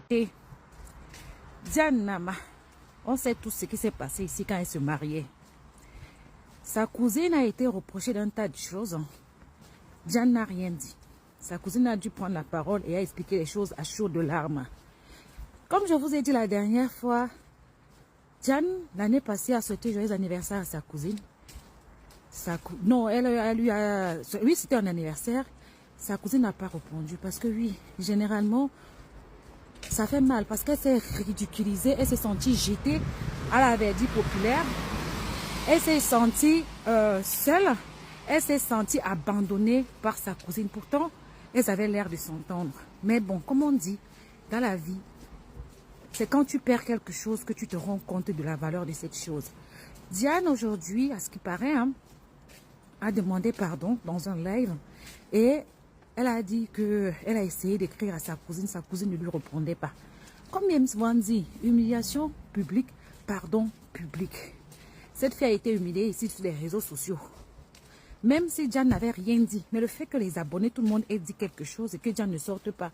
T. Diane Nama, on sait tout ce qui s'est passé ici quand elle se mariait. Sa cousine a été reprochée d'un tas de choses. Diane n'a rien dit. Sa cousine a dû prendre la parole et a expliqué les choses à chaudes larmes. Comme je vous ai dit la dernière fois, Diane, l'année passée, a souhaité joyeux anniversaire à sa cousine. Non, elle lui a... Oui, c'était un anniversaire. Sa cousine n'a pas répondu parce que oui, généralement, ça fait mal parce qu'elle s'est ridiculisée, elle s'est sentie jetée à la verdure populaire. Elle s'est sentie seule, elle s'est sentie abandonnée par sa cousine. Pourtant, elles avaient l'air de s'entendre. Mais bon, comme on dit, dans la vie, c'est quand tu perds quelque chose que tu te rends compte de la valeur de cette chose. Diane, aujourd'hui, à ce qui paraît, a demandé pardon dans un live et elle a dit qu'elle a essayé d'écrire à sa cousine ne lui répondait pas. Comme James Wan dit, humiliation publique, pardon public. Cette fille a été humiliée ici sur les réseaux sociaux. Même si Diane n'avait rien dit, mais le fait que les abonnés, tout le monde ait dit quelque chose et que Diane ne sorte pas,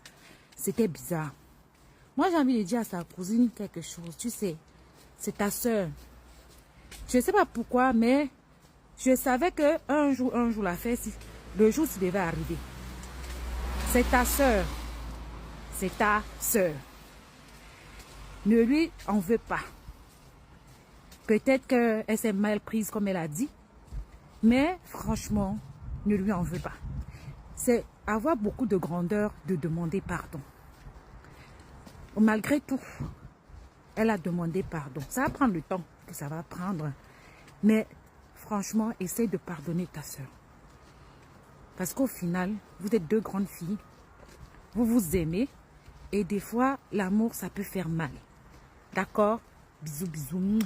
c'était bizarre. Moi, j'ai envie de dire à sa cousine quelque chose. Tu sais, c'est ta soeur. Je ne sais pas pourquoi, mais je savais qu'un jour, la fête, le jour s'il devait arriver. C'est ta soeur. C'est ta soeur. Ne lui en veux pas. Peut-être qu'elle s'est mal prise comme elle a dit. Mais franchement, ne lui en veux pas. C'est avoir beaucoup de grandeur de demander pardon. Malgré tout, elle a demandé pardon. Ça va prendre le temps que ça va prendre. Mais franchement, essaye de pardonner ta soeur. Parce qu'au final, vous êtes deux grandes filles. Vous vous aimez. Et des fois, l'amour, ça peut faire mal. D'accord? Bisous, bisous.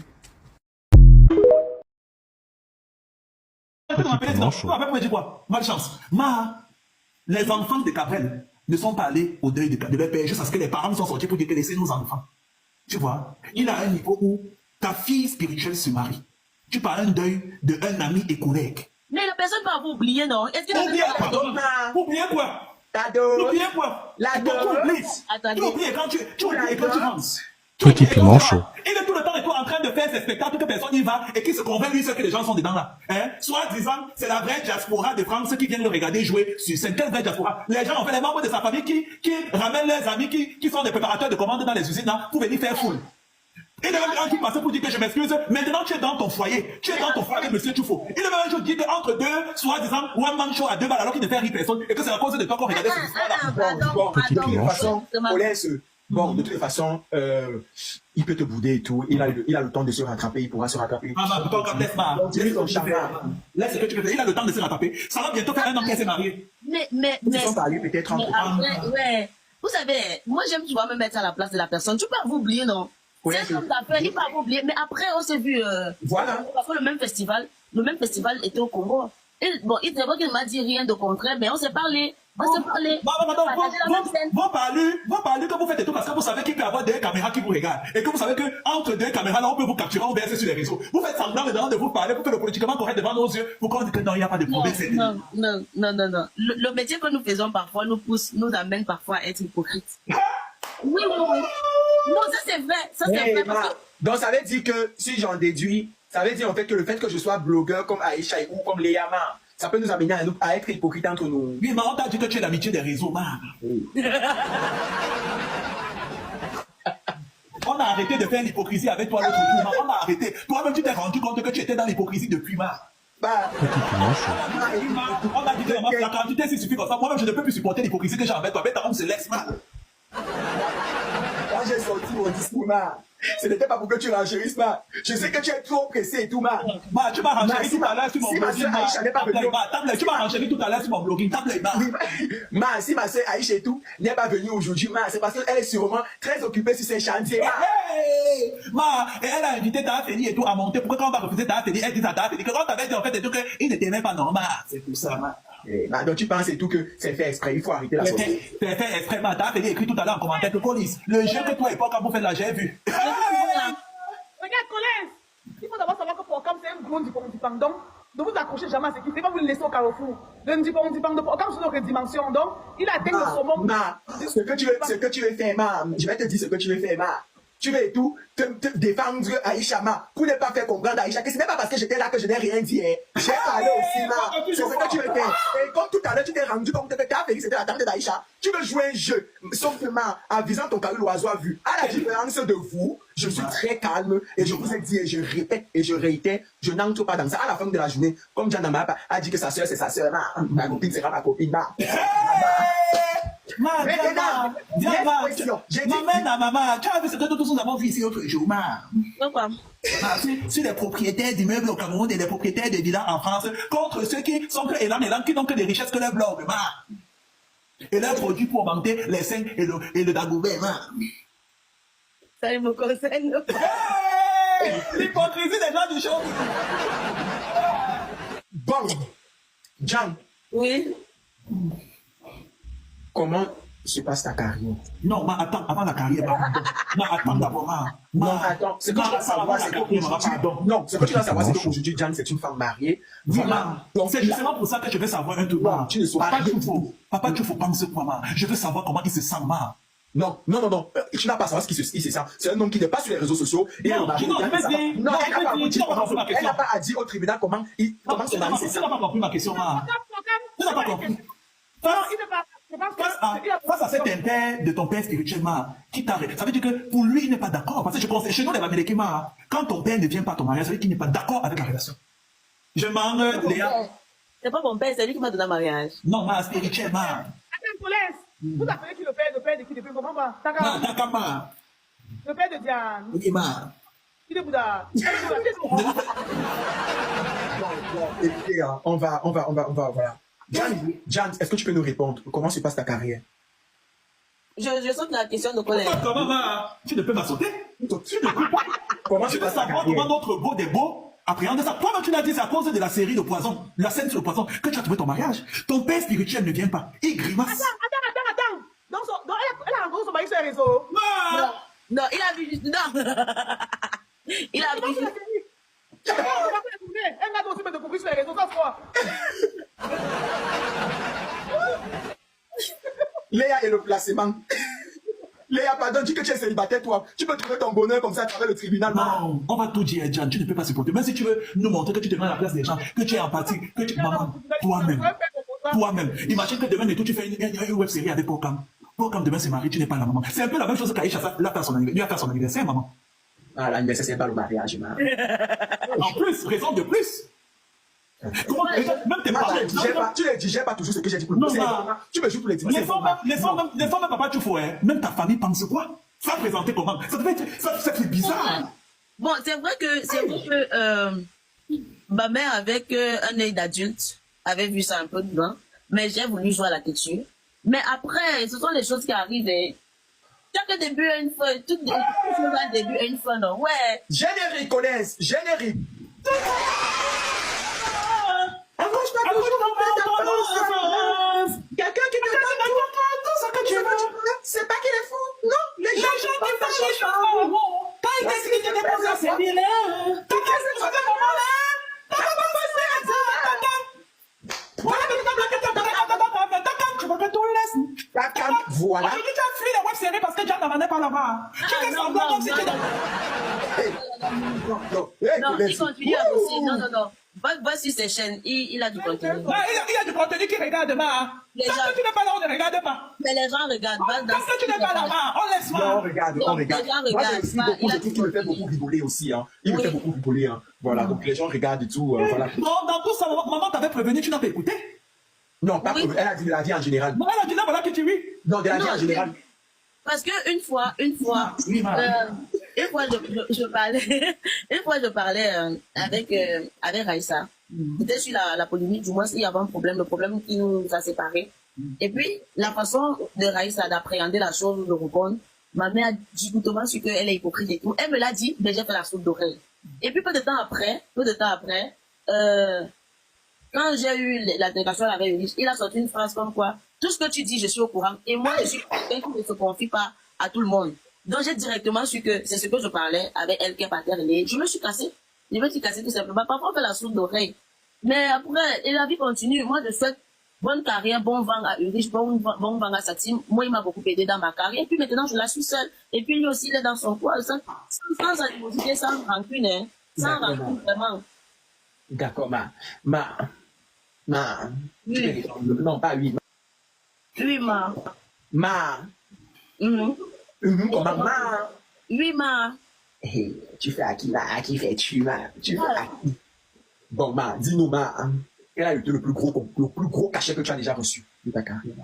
Malchance. Les enfants de Cabrel ne sont pas allés au deuil de leur père juste parce que les parents sont sortis pour dire que laissez nos enfants. Tu vois, il a un niveau où ta fille spirituelle se marie. Tu parles un deuil d'un ami et collègue. Mais la personne va vous oublier, non? Oublier quoi? Oublier quoi? Oublier quoi? Tu oublies quand tu rentres. Petit piment chaud. Il est tout le temps en train de faire ces spectacles que personne n'y va et qui se convainc lui que les gens sont dedans là. Soit disant, c'est la vraie diaspora de France qui viennent le regarder jouer sur scène. Quelle vraie diaspora? Les gens, en fait, les membres de sa famille qui ramènent leurs amis qui sont des préparateurs de commandes dans les usines là pour venir faire foule. Il est même un qui passait pour dire que je m'excuse. Maintenant, tu es dans ton foyer. Tu es dans ton foyer avec monsieur Tchoufo. Il est même un jour dit qu'entre deux, soit disant, one man show à 2 balles alors qu'il ne fait rire personne et que c'est à cause de toi qu'on regardait cette histoire-là. Bon, de toute façon, il peut te bouder et tout. Il a le temps de se rattraper. Il pourra se rattraper. Laisse ce que tu veux faire. Il a le temps de se rattraper. Ça va bientôt faire 1 an qu'elle s'est mariée. Mais ils sont parlés peut-être entre temps. Ouais. Vous savez, moi j'aime souvent me mettre à la place de la personne. Tu peux vous oublier, non? C'est un homme d'affaires, il peut vous oublier. Mais après, on s'est vu. Voilà. On a fait le même festival était au Congo. Et, bon, il c'est vrai qu'il ne m'a dit rien de concret, mais on s'est parlé. Vous parlez que vous faites tout parce que vous savez qu'il peut y avoir 2 caméras qui vous regardent. Et que vous savez qu'entre 2 caméras, là, on peut vous capturer, on verser sur les réseaux. Vous faites semblant maintenant de vous parler pour que le politiquement correct devant nos yeux, pour qu'on dise que non, il n'y a pas de problème. Non. Le métier que nous faisons parfois nous amène parfois à être hypocrites. Oui. Non, ça c'est vrai. Parce que... Donc ça veut dire que, si j'en déduis, ça veut dire en fait que le fait que je sois blogueur comme Aïcha ou comme Léa Mar, ça peut nous amener à être hypocrite entre nous. Oui, mais on t'a dit que tu es l'amitié des réseaux, man. On a arrêté de faire l'hypocrisie avec toi l'autre jour, on a arrêté. Toi-même, tu t'es rendu compte que tu étais dans l'hypocrisie depuis, man. On a dit que la quantité, s'il suffit comme ça. Moi-même, je ne peux plus supporter l'hypocrisie que j'ai avec toi. Mais ta homme se laisse mal. Quand j'ai sorti mon discours, ce n'était pas pour que tu renchérisses, je sais que tu es trop pressé et tout, tu m'as renchéri tout à l'heure sur mon blogging. Tu m'as renchéri tout à l'heure sur mon blogging. Si ma soeur Aïcha et tout n'est pas venue aujourd'hui, c'est parce qu'elle est sûrement très occupée sur ses chantiers. Et elle a invité ta Féli et tout à monter. Pourquoi quand on va refuser ta Féli, elle dit à ta Féli que quand t'avais dit en fait et tout qu'il n'était même pas normal. C'est tout ça, donc tu penses et tout que c'est fait exprès, il faut arrêter la sortie. C'est fait exprès, t'as fait écrit tout à l'heure en commentaire de police. Le jeu que toi et Paul, quand vous faites là, j'ai vu. Regarde, Colin, il faut d'abord savoir que pour comme c'est un gros du pendant. de vous accrocher jamais à ce qui fait, pas vous le laisser au carrefour. De ne dire pas, on dit pas, comme sur notre dimension. Donc, il atteint le sommet. Ce que tu veux faire, ma, je vais te dire ce que tu veux faire, ma. Tu veux tout te défendre Aïcha, ma, pour ne pas faire comprendre Aïcha que ce n'est pas parce que j'étais là que je n'ai rien dit, hein. J'ai parlé aussi, ma. C'est ce que tu veux faire. Et comme tout à l'heure, tu t'es rendu compte que ta c'était la tante d'Aïcha. Tu veux jouer un jeu, sauf que, ma, en visant ton carré, l'oiseau a vu. À la différence de vous, je suis très calme et je vous ai dit et je répète et je réitère, je n'entre pas dans ça. À la fin de la journée, comme Janama a dit que sa soeur, c'est sa soeur, ma copine sera ma copine, ma. J'ai dit, maman, tu as vu ce que nous avons vu ici l'autre jour, ma. Pourquoi? Sur les propriétaires d'immeubles au Cameroun et les propriétaires de villas en France, contre ceux qui sont que élan, qui n'ont que des richesses que leur blog, ma. Et leur produit pour augmenter les seins et le dagoubet, ma. Ça, il me concerne. L'hypocrisie des gens du show. Bon, Jan, Oui. comment se passe ta carrière? Non, ma, attends, avant la carrière, attends d'abord, ma. Non, attends, ce que tu dois savoir, c'est qu'aujourd'hui, Jan, c'est une femme mariée. Voilà. C'est justement pour ça que je veux savoir un truc, ma. Tu ne sauras Papa, pas. Papa, tu faut penser quoi, ma. Je veux savoir comment il se sent, ma. Non. Tu n'as pas à savoir ce qui se sent. C'est un homme qui n'est pas sur les réseaux sociaux. Et Non, elle n'a pas à dire au tribunal comment son mari se Tu sent. n'as pas compris ma question, ma. Tu n'as pas compris. Non, il ne pas. Je pense que Face à cet intérêt de ton père spirituellement, qui t'arrête, ça veut dire que pour lui, il n'est pas d'accord. Parce que je pense, chez nous, les Américains, quand ton père ne vient pas à ton mariage, ça veut dire qu'il n'est pas d'accord avec la relation. Je manque, Léa. C'est pas mon père, c'est lui qui m'a donné un mariage. Non, ma spirituellement. attends, Colès. Vous appelez qui le père de qui depuis comprends pas? Ma, Takama. Le père de Diane. Oui, ma. Il est Bouddha. Écoutez, on va, voilà. Jan, est-ce que tu peux nous répondre? Comment se passe ta carrière? Je saute la question de collègue. Comment, ma? Tu ne peux pas sauter? Tu ne peux pas. Comment Tu se veux passe ta savoir comment carrière? notre beau des beaux appréhende ça. Toi-même, tu l'as dit, c'est à cause de la série de poison, la scène sur le poison, que tu as trouvé ton mariage. Ton père spirituel ne vient pas. Il grimace. Attends. Donc, elle a rencontré son mari sur les réseaux. Ma. Non, il a vu juste. Non. Il a vu juste. Elle m'a aussi me découvrir sur les réseaux, ça se voit. Léa et le placement. Léa, pardon, dis que tu es célibataire, toi. Tu peux trouver ton bonheur comme ça à travers le tribunal. Non, on va tout dire, Jan, tu ne peux pas supporter. Même si tu veux nous montrer que tu te mets à la place des gens, que tu es empathique, que tu... Maman, toi-même. Imagine que demain et tout, tu fais une web série avec Pocam. Pocam demain c'est marié, tu n'es pas la maman. C'est un peu la même chose qu'Aïcha, lui a fait son anniversaire, maman. Ah, l'anniversaire, c'est pas le mariage, ma. En plus, raison de plus. Comment, même tes parents... Tu ne digères pas toujours ce que j'ai dit pour Non, le ma. Tu me joues pour les dimanches. Les femmes, papa, tu fous, hein. Même ta famille pense quoi? Ça présenter comment? Ça devait être, ça fait bizarre. Bon, c'est vrai que ma mère, avec un œil d'adulte, avait vu ça un peu dedans, mais j'ai voulu jouer à la texture. Mais après, ce sont les choses qui arrivent. Et chaque début a une fois, tout chose a un début a une fin, non? Ouais. Générique, connaisse, générique. Quelqu'un qui te donne tout ce que tu veux. C'est pas qu'il est fou. Non, les gens qui font les choses. Quand il décide de déposer ses billets, voilà. Aujourd'hui, tu as fui la web série parce que Jan n'en pas là-bas. Tu fais semblant comme si tu Non, il continue à bosser. Non. Va sur ses chaînes, il a du contenu. Il y a du contenu qui regarde, ma. Tant que tu n'es pas là, on ne regarde pas. Mais les gens regardent. Tant que tu n'es pas là-bas, on laisse Non, pas. on regarde. Moi, j'ai aussi beaucoup de trucs qui me fait beaucoup rigoler aussi. Il me fait beaucoup rigoler. Voilà, donc les gens regardent et tout. Voilà. Non, dans tout ça, maman t'avait prévenu, tu n'as pas écouté. Non, pas elle a dit de la vie en général. Non, elle a dit là, voilà que tu vis. Non, de la vie en général. Parce que une fois, je parlais avec Raïssa. C'était sur la polémique, du moins, il y avait un problème, le problème qui nous a séparés. Et puis, la façon de Raïssa d'appréhender la chose, de répondre, ma mère a dit justement sur qu'elle est hypocrite et tout. Elle me l'a dit, mais j'ai fait la soupe d'oreille. Et puis, peu de temps après, quand j'ai eu la délégation à la réunion, il a sorti une phrase comme quoi, tout ce que tu dis, je suis au courant. Et moi, je suis quelqu'un qui ne se confie pas à tout le monde. Donc, j'ai directement su que c'est ce que je parlais avec elle qui est par terre. Et je me suis cassée. Je me suis cassée tout simplement. Parfois, on fait la soupe d'oreille. Mais après, et la vie continue. Moi, je souhaite bonne carrière, bon vent à Ulrich, bon vent à sa team. Moi, il m'a beaucoup aidé dans ma carrière. Et puis maintenant, je la suis seule. Et puis lui aussi, il est dans son coin, sans animosité, sans rancune, hein. Sans rancune, vraiment. D'accord, ma. Oui. Tu peux répondre. Non, pas oui. Oui, ma. Ma. Mhm. Comment ma? Oui, ma. Hey, tu fais à qui là? À qui fais-tu, ma? Tu fais à qui? Bon, ma, dis-nous, ma. Quel a été le plus gros cachet que tu as déjà reçu de ta carrière?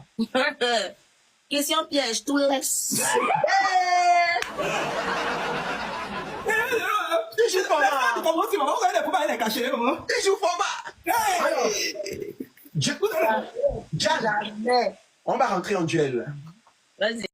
Question piège, tout laisse. Tu joues format! Comment tu vas? Vous allez pouvoir les cacher, maman. Tu joues format! Alors, Jamais. on va rentrer en duel. Vas-y.